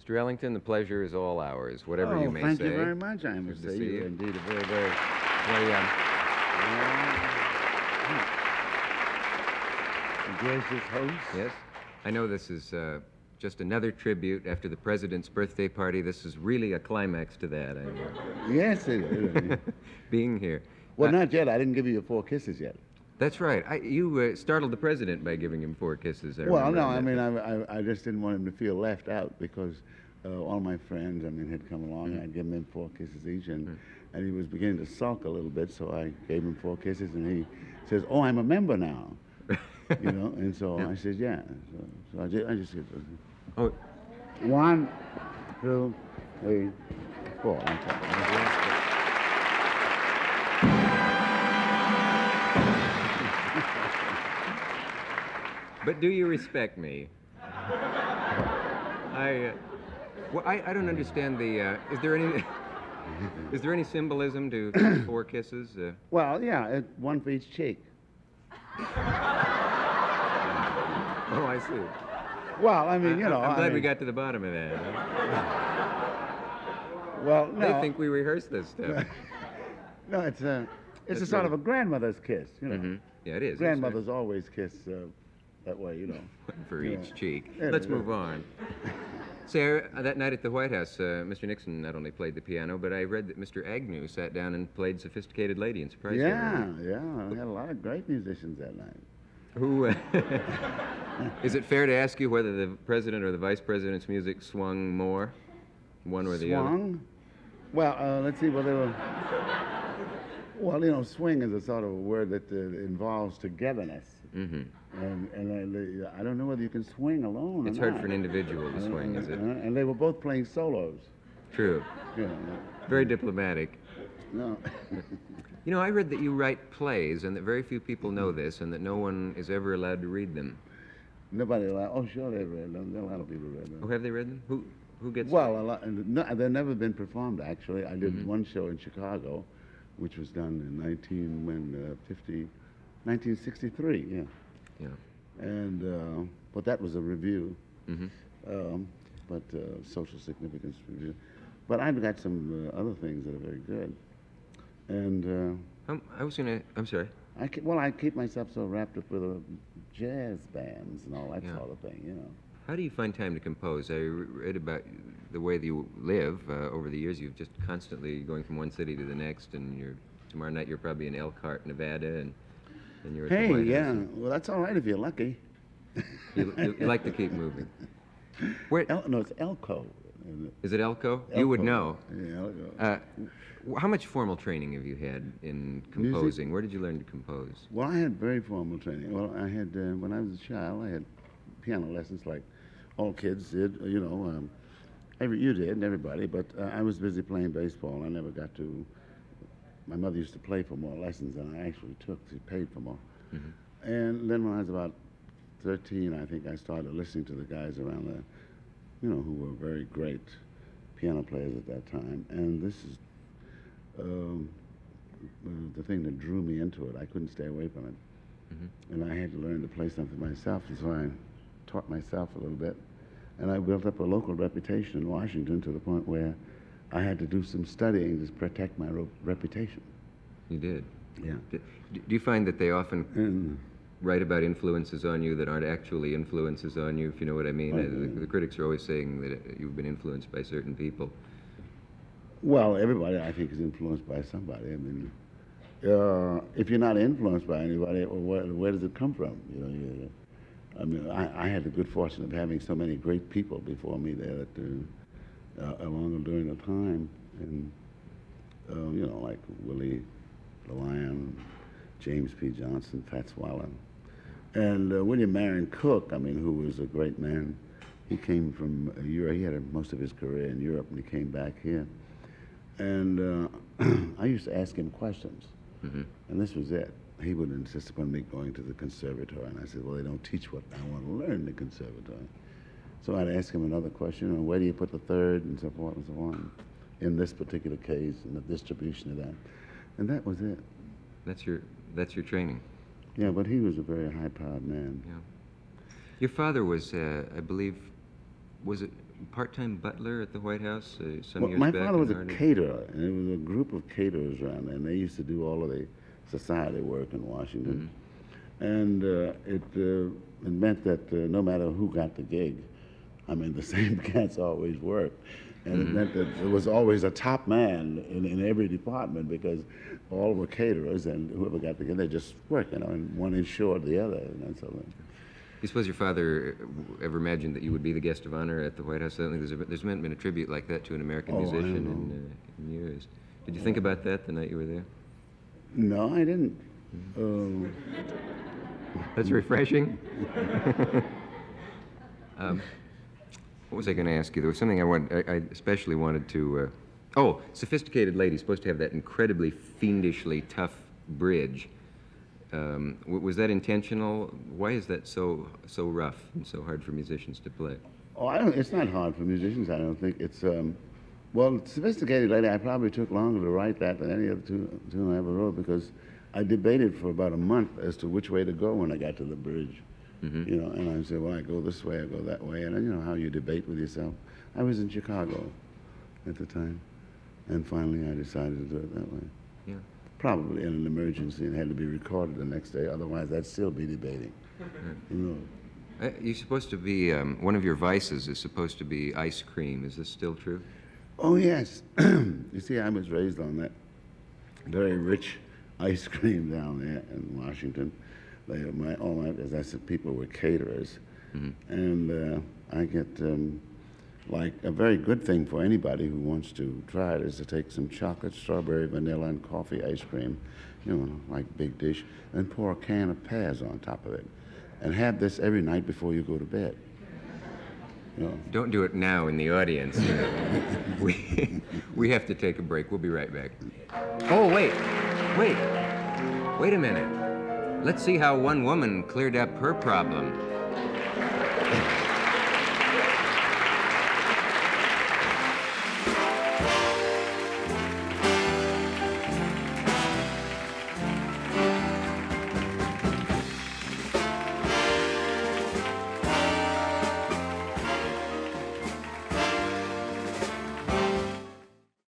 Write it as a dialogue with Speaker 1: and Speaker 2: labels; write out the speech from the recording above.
Speaker 1: Mr. Ellington, the pleasure is all ours, whatever you may
Speaker 2: thank
Speaker 1: say.
Speaker 2: you very much. I must
Speaker 1: Good to
Speaker 2: say
Speaker 1: see
Speaker 2: you're
Speaker 1: you.
Speaker 2: indeed a very, very... gracious host.
Speaker 1: Yes. I know this is just another tribute after the president's birthday party. This is really a climax to that.
Speaker 2: Yes, it is.
Speaker 1: Being here.
Speaker 2: Well, not yet. I didn't give you your 4 kisses yet.
Speaker 1: That's right. You startled the president by giving him 4 kisses.
Speaker 2: Well, no, I mean, I just didn't want him to feel left out because all my friends, had come along. I'd given them 4 kisses each, and he was beginning to sulk a little bit, so I gave him 4 kisses, and he says, "Oh, I'm a member now." And so I said, "Yeah." So I just said,
Speaker 1: "Oh,
Speaker 2: 1, 2, 3, 4.
Speaker 1: But do you respect me? I don't understand the. Is there any symbolism to 4 kisses?
Speaker 2: Well, yeah, 1 for each cheek.
Speaker 1: Oh, I see.
Speaker 2: Well, I'm
Speaker 1: glad we got to the bottom of that.
Speaker 2: Well, no.
Speaker 1: They think we rehearsed this stuff.
Speaker 2: No, it's a sort of a grandmother's kiss,
Speaker 1: Mm-hmm. Yeah, it is.
Speaker 2: Grandmothers always kiss that way,
Speaker 1: For each cheek. Let's move on. Sarah, that night at the White House, Mr. Nixon not only played the piano, but I read that Mr. Agnew sat down and played Sophisticated Lady and surprised everyone.
Speaker 2: Yeah. We had a lot of great musicians that night.
Speaker 1: Who? Is it fair to ask you whether the president or the vice president's music swung more, one or the other?
Speaker 2: Swung? Well, let's see. Well, they were. Well, swing is a sort of a word that involves togetherness.
Speaker 1: Mm-hmm.
Speaker 2: And I don't know whether you can swing alone.
Speaker 1: It's hard for an individual to swing, is it?
Speaker 2: And they were both playing solos.
Speaker 1: True. Very diplomatic.
Speaker 2: No.
Speaker 1: I read that you write plays, and that very few people know this, and that no one is ever allowed to read them.
Speaker 2: Nobody allowed. Oh, sure, they've read them. A lot of people read them.
Speaker 1: Oh, have they read them? Who gets?
Speaker 2: Well, a lot. No, they've never been performed. Actually, I did one show in Chicago, which was done in 1963. Yeah.
Speaker 1: Yeah.
Speaker 2: And but that was a review.
Speaker 1: Mm-hmm.
Speaker 2: Social significance review. But I've got some other things that are very good. And
Speaker 1: I'm sorry.
Speaker 2: I keep myself so wrapped up with jazz bands and all that sort of thing,
Speaker 1: How do you find time to compose? I read about the way that you live over the years. You've just constantly going from one city to the next, and tomorrow night you're probably in Elkhart, Nevada, and you're at the White House.
Speaker 2: Well, that's all right if you're lucky.
Speaker 1: You like to keep moving.
Speaker 2: No, it's Elko.
Speaker 1: Is it Elko? You would know.
Speaker 2: Yeah, Elko.
Speaker 1: How much formal training have you had in composing?
Speaker 2: Music?
Speaker 1: Where did you learn to compose?
Speaker 2: Well, I had very formal training. Well, I had, when I was a child, I had piano lessons like all kids did, you did, and everybody, but I was busy playing baseball. I never got to, my mother used to play for more lessons than I actually took. She paid for more. Mm-hmm. And then when I was about 13, I think I started listening to the guys around there, who were very great piano players at that time. And this is the thing that drew me into it. I couldn't stay away from it. Mm-hmm. And I had to learn to play something myself, and so I taught myself a little bit. And I built up a local reputation in Washington to the point where I had to do some studying to protect my reputation.
Speaker 1: You did?
Speaker 2: Yeah.
Speaker 1: Do you find that they often write about influences on you that aren't actually influences on you, if you know what I mean? The critics are always saying that you've been influenced by certain people.
Speaker 2: Well, everybody, I think, is influenced by somebody. I mean, if you're not influenced by anybody, where does it come from? I had the good fortune of having so many great people before me there that along during the time, and like Willie LeLion, James P. Johnson, Fats Waller, and William Marion Cook. Who was a great man. He came from Europe. He had most of his career in Europe, and he came back here. And I used to ask him questions, and this was it. He would insist upon me going to the conservatory, and I said, well, they don't teach what I want to learn in the conservatory. So I'd ask him another question, where do you put the third, and so forth and so on, in this particular case, and the distribution of that. And that was it.
Speaker 1: That's your training.
Speaker 2: Yeah, but he was a very high-powered man.
Speaker 1: Yeah. Your father was, I believe, was it part-time butler at the White House some
Speaker 2: Well,
Speaker 1: years
Speaker 2: my
Speaker 1: back?
Speaker 2: father was
Speaker 1: in
Speaker 2: a
Speaker 1: Harlem?
Speaker 2: caterer, and there was a group of caterers around there, and they used to do all of the society work in Washington. And it meant that no matter who got the gig, I mean, the same cats always worked. And it meant that there was always a top man in every department because all were caterers, and whoever got the gig, they just worked, and one ensured the other, and so on.
Speaker 1: You suppose your father ever imagined that you would be the guest of honor at the White House? I don't think there's been a tribute like that to an American musician in years. Did you think about that the night you were there?
Speaker 2: No, I didn't.
Speaker 1: That's refreshing. What was I going to ask you? There was something I especially wanted to... sophisticated lady, supposed to have that incredibly fiendishly tough bridge. Was that intentional? Why is that so rough and so hard for musicians to play?
Speaker 2: Oh, it's not hard for musicians, I don't think. It's, well, Sophisticated Lady, I probably took longer to write that than any other tune I ever wrote because I debated for about a month as to which way to go when I got to the bridge. You know, and I said, well, I go this way, I go that way, and you know how you debate with yourself. I was in Chicago at the time, and finally I decided to do it that way.
Speaker 1: Yeah.
Speaker 2: Probably in an emergency and had to be recorded the next day, otherwise I'd still be debating. You know.
Speaker 1: You're supposed to be, one of your vices is supposed to be ice cream. Is this still true?
Speaker 2: Oh, yes. You see, I was raised on that very rich ice cream down there in Washington. As I said, people were caterers. And I get, like, a very good thing for anybody who wants to try it is to take some chocolate, strawberry, vanilla, and coffee ice cream, you know, like big dish, and pour a can of pears on top of it. And have this every night before you go to bed. You know.
Speaker 1: Don't do it now in the audience. We have to take a break. We'll be right back. Oh, wait a minute. Let's see how one woman cleared up her problem.